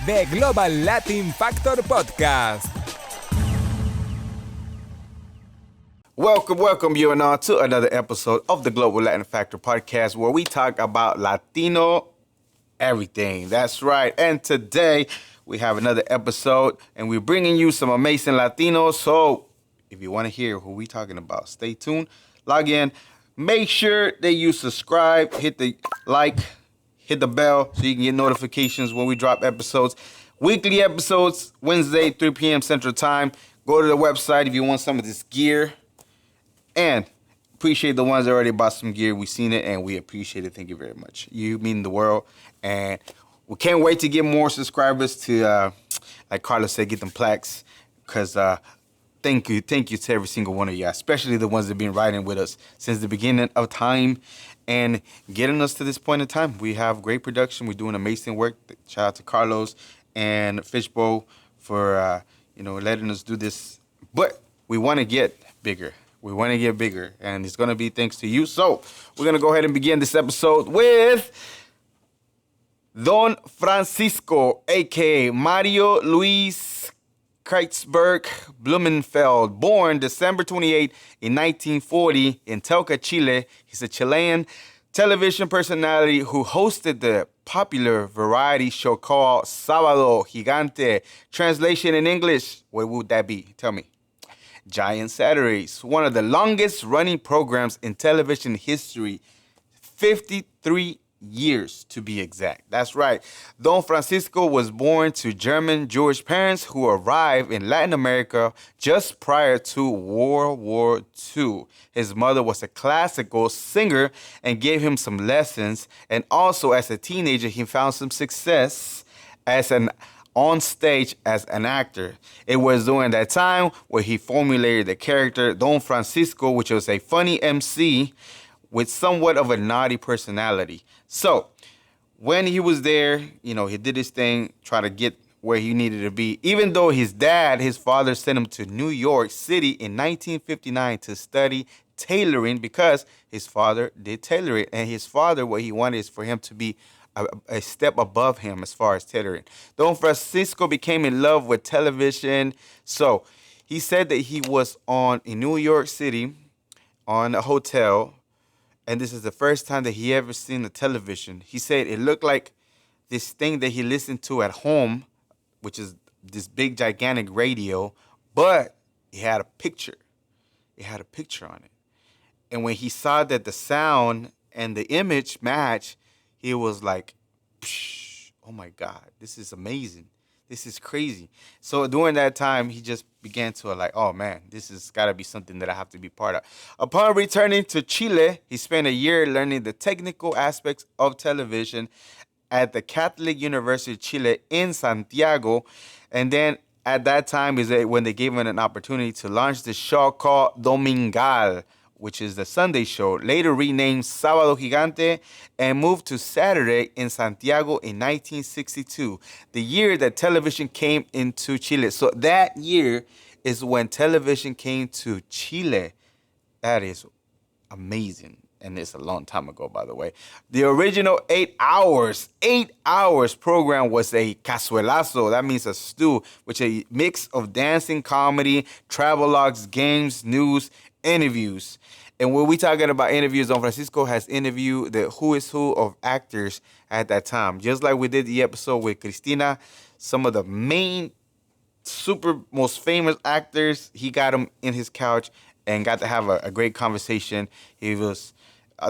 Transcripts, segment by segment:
The Global Latin Factor Podcast. Welcome you and all to another episode of the Global Latin Factor Podcast, where we talk about Latino everything. That's right. And today we have another episode, and we're bringing you some amazing Latinos. So if you want to hear who we're talking about, stay tuned, log in, make sure that you subscribe, hit the like, hit the bell so you can get notifications when we drop episodes. Weekly episodes, Wednesday, 3 p.m. Central Time. Go to the website if you want some of this gear. And appreciate the ones that already bought some gear. We've seen it and we appreciate it. Thank you very much. You mean the world. And we can't wait to get more subscribers to, like Carlos said, get them plaques. Because thank you to every single one of you, especially the ones that have been riding with us since the beginning of time and getting us to this point in time. We have great production. We're doing amazing work. Shout out to Carlos and Fishbowl for, letting us do this. But we want to get bigger. We want to get bigger, and it's going to be thanks to you. So we're going to go ahead and begin this episode with Don Francisco, a.k.a. Mario Luis Kreitzberg Blumenfeld, born December 28 in 1940 in Teuca, Chile. He's a Chilean television personality who hosted the popular variety show called Sábado Gigante. Translation in English, what would that be? Tell me. Giant Saturdays, one of the longest running programs in television history, 53 years to be exact. That's right. Don Francisco was born to German Jewish parents who arrived in Latin America just prior to World War II. His mother was a classical singer and gave him some lessons, and also as a teenager he found some success as an on stage as an actor. It was during that time where he formulated the character Don Francisco, which was a funny MC with somewhat of a naughty personality. So when he was there, he did his thing, try to get where he needed to be. Even though his father sent him to New York City in 1959 to study tailoring because his father did tailoring. And his father, what he wanted is for him to be a step above him as far as tailoring. Don Francisco became in love with television. So he said that he was in New York City on a hotel, and this is the first time that he ever seen the television. He said it looked like this thing that he listened to at home, which is this big gigantic radio, but it had a picture. It had a picture on it. And when he saw that the sound and the image matched, he was like, oh my God, this is amazing. This is crazy. So during that time, he just began to oh man, this has got to be something that I have to be part of. Upon returning to Chile, he spent a year learning the technical aspects of television at the Catholic University of Chile in Santiago. And then at that time is when they gave him an opportunity to launch the show called Domingal, which is the Sunday show, later renamed Sábado Gigante, and moved to Saturday in Santiago in 1962, the year that television came into Chile. So that year is when television came to Chile. That is amazing. And it's a long time ago, by the way. The original 8 hours program was a cazuelazo. That means a stew, which is a mix of dancing, comedy, travelogues, games, news, interviews. And when we talking about interviews, Don Francisco has interviewed the who is who of actors at that time. Just like we did the episode with Cristina, some of the main most famous actors, he got them in his couch and got to have a great conversation. He was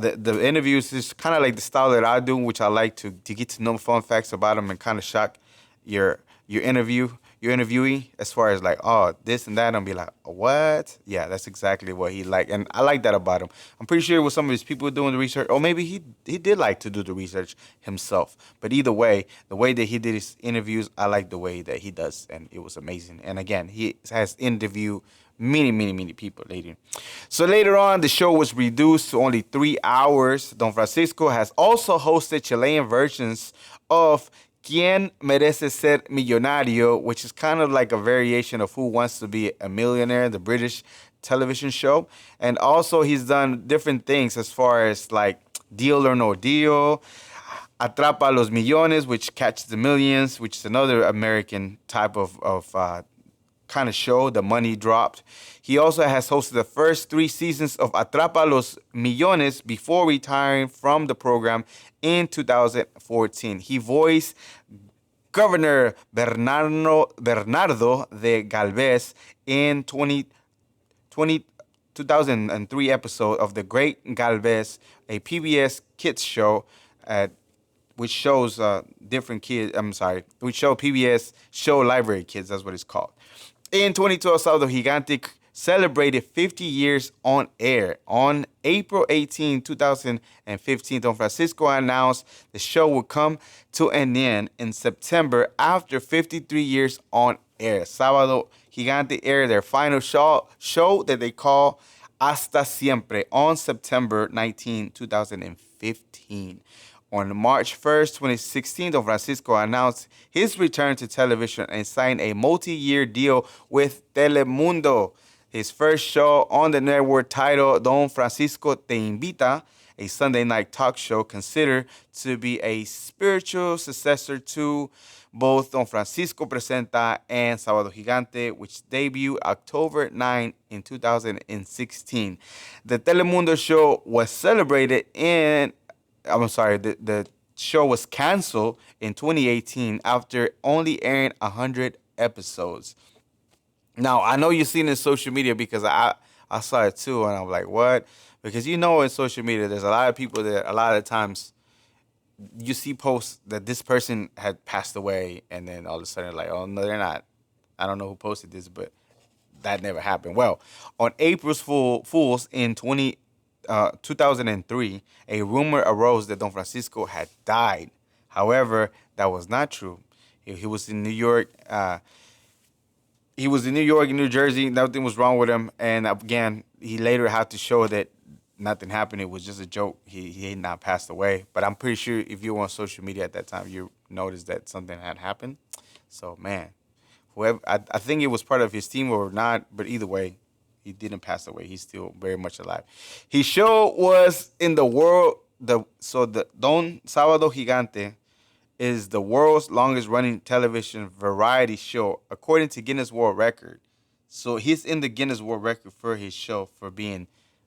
the interviews is kind of like the style that I do, which I like to get to know fun facts about him and kind of shock your interviewee as far as this and that, and be like, what? Yeah, that's exactly what he liked. And I like that about him. I'm pretty sure it was some of his people doing the research, or maybe he did like to do the research himself. But either way, the way that he did his interviews, I like the way that he does, and it was amazing. And again, he has interviewed many people later. So later on, the show was reduced to only 3 hours. Don Francisco has also hosted Chilean versions of ¿Quién merece ser millonario?, which is kind of like a variation of Who Wants to Be a Millionaire, the British television show. And also he's done different things as far as like Deal or No Deal. Atrapa los Millones, which catches the millions, which is another American type of kind of show. The money dropped. He also has hosted the first 3 seasons of Atrapa los Millones before retiring from the program in 2014. He voiced Governor Bernardo de Galvez in 2003 episode of The Great Galvez, a PBS kids show which shows different kids. I'm sorry, which show PBS show library kids. That's what it's called. In 2012, Sábado Gigante celebrated 50 years on air. On April 18, 2015, Don Francisco announced the show would come to an end in September after 53 years on air. Sábado Gigante aired their final show that they call Hasta Siempre on September 19, 2015. On March 1st, 2016, Don Francisco announced his return to television and signed a multi-year deal with Telemundo. His first show on the network, titled Don Francisco Te Invita, a Sunday night talk show considered to be a spiritual successor to both Don Francisco Presenta and Sábado Gigante, which debuted October 9 in 2016. The Telemundo show was celebrated the show was canceled in 2018 after only airing 100 episodes. Now, I know you've seen it in social media because I saw it too, and I'm like, what? Because in social media, there's a lot of people that a lot of times you see posts that this person had passed away, and then all of a sudden, like, oh, no, they're not. I don't know who posted this, but that never happened. Well, on April's Fools in 2003, a rumor arose that Don Francisco had died. However, that was not true. He was in New York. He was in New York and New Jersey. Nothing was wrong with him. And again, he later had to show that nothing happened. It was just a joke. He had not passed away. But I'm pretty sure if you were on social media at that time, you noticed that something had happened. So, man, whoever, I think it was part of his team or not. But either way, he didn't pass away. He's still very much alive. His show was in the world. The Don Sábado Gigante is the world's longest running television variety show, according to Guinness World Record. So he's in the Guinness World Record for his show for being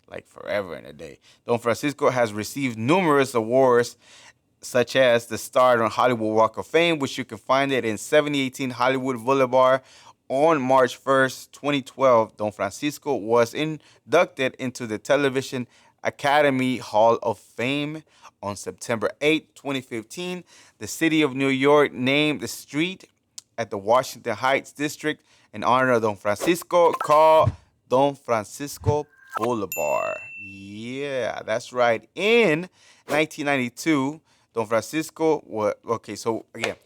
like forever in a day. Don Francisco has received numerous awards, such as the star on Hollywood Walk of Fame, which you can find it in 7018 Hollywood Boulevard. On March 1st, 2012, Don Francisco was inducted into the Television Academy Hall of Fame. On September 8, 2015, the city of New York named the street at the Washington Heights district in honor of Don Francisco, called Don Francisco Boulevard. Yeah, that's right. In 1992, Don Francisco was... Okay, so again,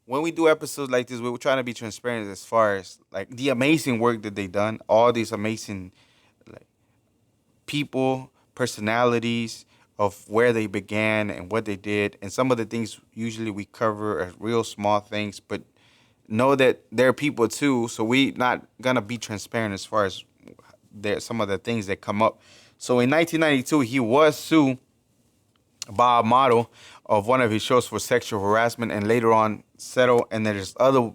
when we do episodes like this, we're trying to be transparent as far as like the amazing work that they've done, all these amazing like people, personalities of where they began and what they did, and some of the things usually we cover as real small things, but know that they're people too, so we not gonna be transparent as far as some of the things that come up. So in 1992, he was sued by a model of one of his shows for sexual harassment, and later on settled, and there's other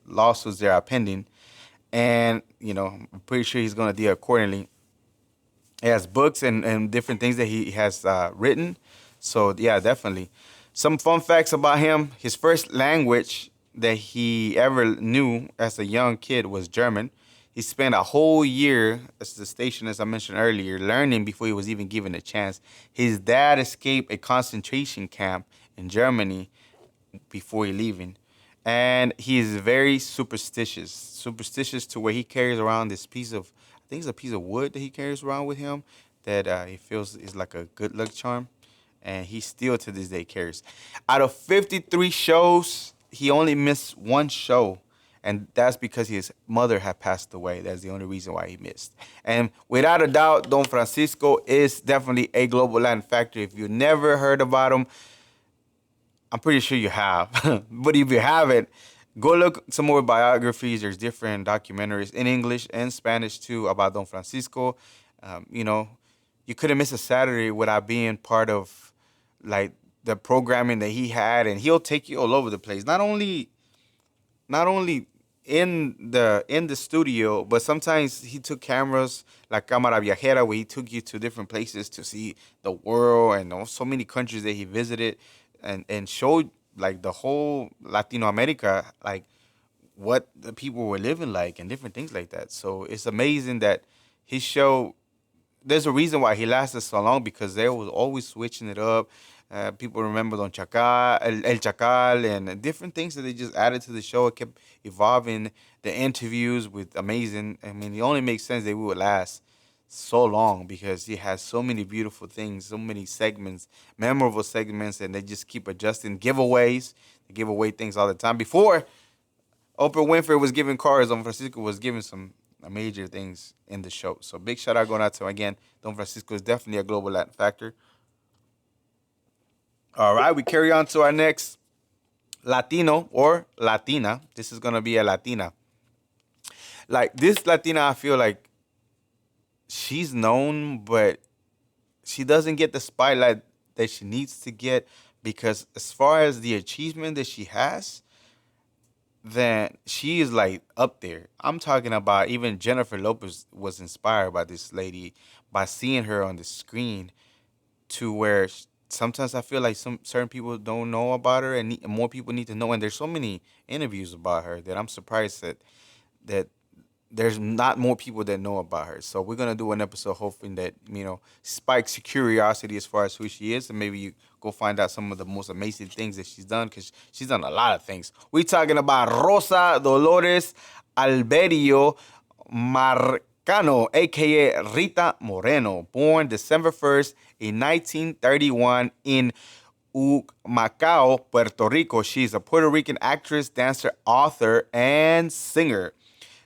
lawsuits that are pending, and I'm pretty sure he's going to deal accordingly. He has books and different things that he has written, so yeah, definitely. Some fun facts about him: his first language that he ever knew as a young kid was German. He spent a whole year at the station, as I mentioned earlier, learning before he was even given a chance. His dad escaped a concentration camp in Germany before he leaving. And he is very superstitious to where he carries around this piece of, I think it's a piece of wood that he carries around with him that he feels is like a good luck charm. And he still to this day carries. Out of 53 shows, he only missed one show. And that's because his mother had passed away. That's the only reason why he missed. And without a doubt, Don Francisco is definitely a global Latin factor. If you never heard about him, I'm pretty sure you have. But if you haven't, go look some more biographies. There's different documentaries in English and Spanish too about Don Francisco. You couldn't miss a Saturday without being part of like the programming that he had, and he'll take you all over the place. Not only in the studio, but sometimes he took cameras like Cámara Viajera, where he took you to different places to see the world and so many countries that he visited, and showed like the whole Latino America, like what the people were living like and different things like that. So it's amazing that his show, there's a reason why he lasted so long, because they was always switching it up. People remember Don Chacal, El Chacal, and different things that they just added to the show. It kept evolving. The interviews with amazing. I mean, it only makes sense that we would last so long, because he has so many beautiful things, so many segments, memorable segments, and they just keep adjusting giveaways. They give away things all the time. Before Oprah Winfrey was giving cars, Don Francisco was giving some major things in the show. So big shout out going out to him again. Don Francisco is definitely a global Latin factor. All right, we carry on to our next Latino or Latina. This is gonna be a Latina. Like this Latina, I feel like she's known, but she doesn't get the spotlight that she needs to get, because as far as the achievement that she has, then she is like up there. I'm talking about even Jennifer Lopez was inspired by this lady by seeing her on the screen, to where sometimes I feel like some certain people don't know about her, and more people need to know. And there's so many interviews about her that I'm surprised that there's not more people that know about her. So we're gonna do an episode hoping that spikes your curiosity as far as who she is, and maybe you go find out some of the most amazing things that she's done, because she's done a lot of things. We're talking about Rosa Dolores Alberio Marcano, aka Rita Moreno, born December 1st in 1931 in Macao, Puerto Rico. She's a Puerto Rican actress, dancer, author, and singer.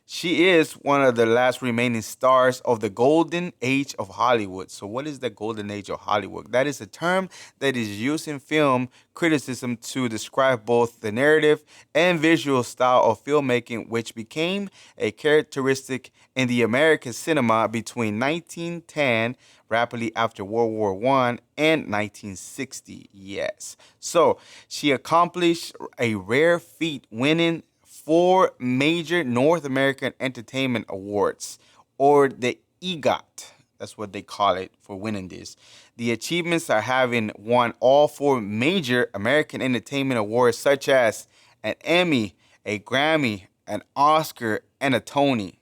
She is one of the last remaining stars of the golden age of Hollywood. So what is the golden age of Hollywood? That is a term that is used in film criticism to describe both the narrative and visual style of filmmaking, which became a characteristic in the American cinema between 1910, rapidly after World War I, and 1960. Yes. So she accomplished a rare feat, winning 4 major North American Entertainment Awards, or the EGOT. That's what they call it for winning this. The achievements are having won all 4 major American Entertainment Awards, such as an Emmy, a Grammy, an Oscar, and a Tony.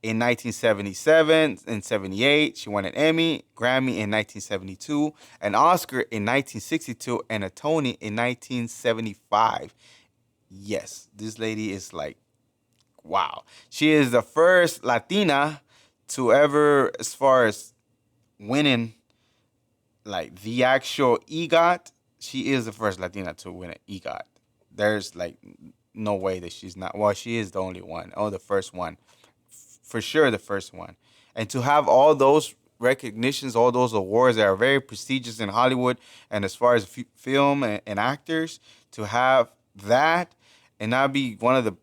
In 1977 and 78, she won an Emmy, Grammy in 1972, an Oscar in 1962, and a Tony in 1975. Yes, this lady is like, wow. She is the first Latina to ever, as far as winning like the actual EGOT, she is the first Latina to win an EGOT. There's like no way that she's not. Well, she is the only one. Oh, the first one. For sure, the first one. And to have all those recognitions, all those awards that are very prestigious in Hollywood, and as far as film and actors, to have that and not be one of the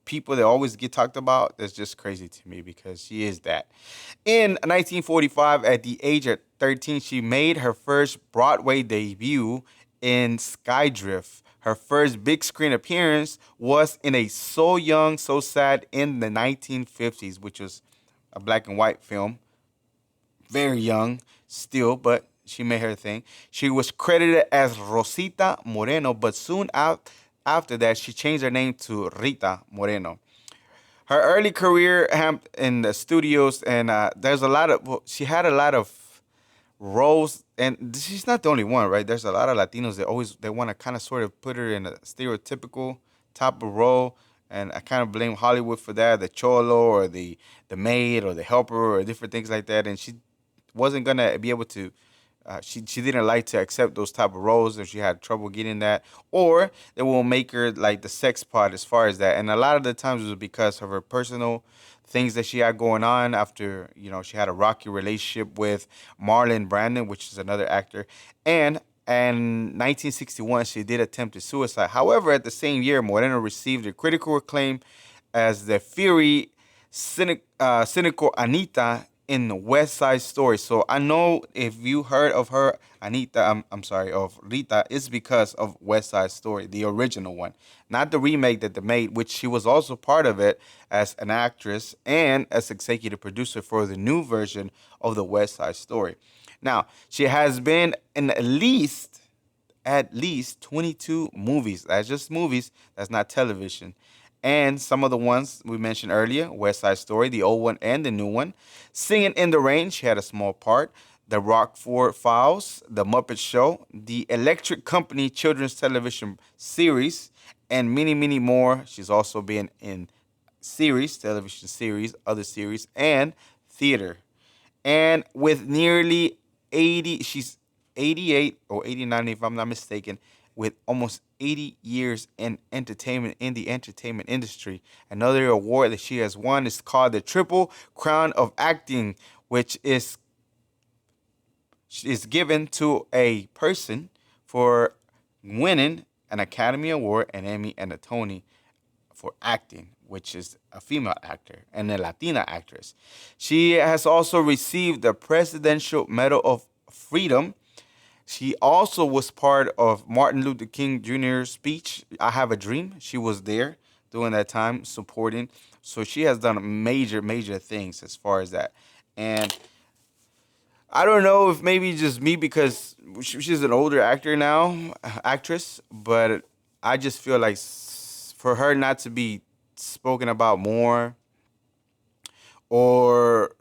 people that always get talked about, that's just crazy to me, because she is that. In 1945, at the age of 13, she made her first Broadway debut in Skydrift. Her first big screen appearance was in a So Young, So Sad in the 1950s, which was a black and white film. Very young still, but she made her thing. She was credited as Rosita Moreno, but soon after that, she changed her name to Rita Moreno. Her early career in the studios, and there's a lot of, she had a lot of roles, and she's not the only one, right? There's a lot of Latinos that they want to kind of sort of put her in a stereotypical type of role, and I kind of blame Hollywood for that, the cholo or the maid or the helper or different things like that, and she wasn't gonna be able to. She didn't like to accept those type of roles, or she had trouble getting that, or they will make her like the sex part as far as that. And a lot of the times it was because of her personal things that she had going on after, she had a rocky relationship with Marlon Brandon, which is another actor. And in 1961, she did attempt suicide. However, at the same year, Moreno received a critical acclaim as the fiery, cynical Anita in West Side Story. So I know if you heard of her, of Rita, it's because of West Side Story, the original one, not the remake that they made, which she was also part of it as an actress and as executive producer for the new version of the West Side Story. Now, she has been in at least 22 movies. That's just movies. That's not television. And some of the ones we mentioned earlier, West Side Story, the old one and the new one. Singing in the Rain, she had a small part. The Rockford Files, The Muppet Show, The Electric Company children's television series, and many, many more. She's also been in television series, other series, and theater. And with nearly 80, she's 88 or 89 if I'm not mistaken, with almost 80 years in the entertainment industry. Another award that she has won is called the Triple Crown of Acting, which is given to a person for winning an Academy Award, an Emmy, and a Tony for acting, which is a female actor and a Latina actress. She has also received the Presidential Medal of Freedom. She also was part of Martin Luther King Jr.'s speech, I Have a Dream. She was there during that time supporting. So she has done major, major things as far as that. And I don't know if maybe just me because she's an older actress, but I just feel like for her not to be spoken about more or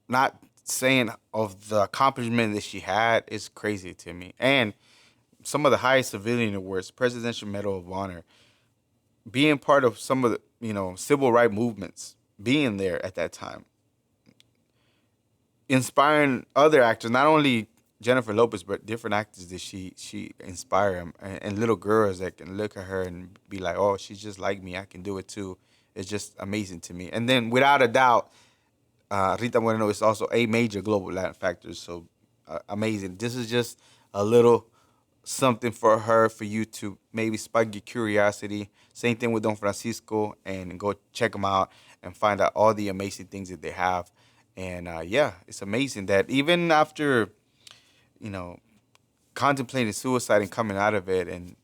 not saying of the accomplishment that she had is crazy to me. And some of the highest civilian awards, Presidential Medal of Honor, being part of some of the, civil rights movements, being there at that time, inspiring other actors, not only Jennifer Lopez, but different actors that she inspired and little girls that can look at her and be like, oh, she's just like me. I can do it too. It's just amazing to me. And then without a doubt, Rita Moreno is also a major global Latin factor, so amazing. This is just a little something for you to maybe spark your curiosity. Same thing with Don Francisco, and go check them out and find out all the amazing things that they have. And it's amazing that even after, contemplating suicide and coming out of it, and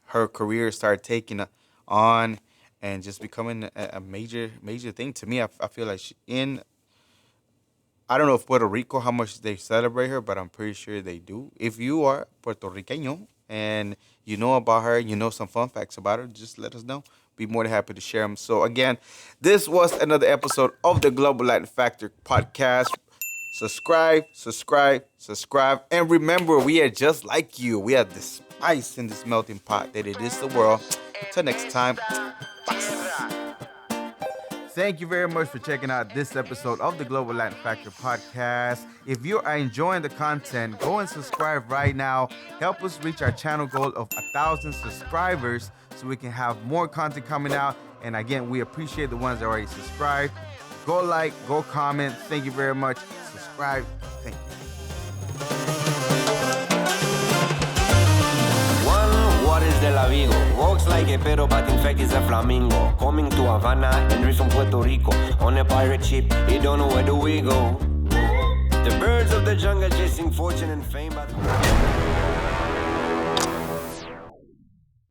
her career started taking on and just becoming a major, major thing. To me, I feel like I don't know if Puerto Rico, how much they celebrate her, but I'm pretty sure they do. If you are Puerto Riqueño and you know about her, some fun facts about her, just let us know. Be more than happy to share them. So again, this was another episode of the Global Latin Factor podcast. Subscribe. And remember, we are just like you. We are the spice in this melting pot that it is the world. Until next time. Thank you very much for checking out this episode of the Global Latin Factor podcast. If you are enjoying the content, go and subscribe right now. Help us reach our channel goal of 1,000 subscribers so we can have more content coming out. And again, we appreciate the ones that already subscribed. Go like, go comment. Thank you very much. Subscribe. Thank you. What is de la Vigo? Walks like a pero but in fact is a flamingo. Coming to Havana and reach from Puerto Rico. On a pirate ship, you don't know where do we go. The birds of the jungle chasing fortune and fame but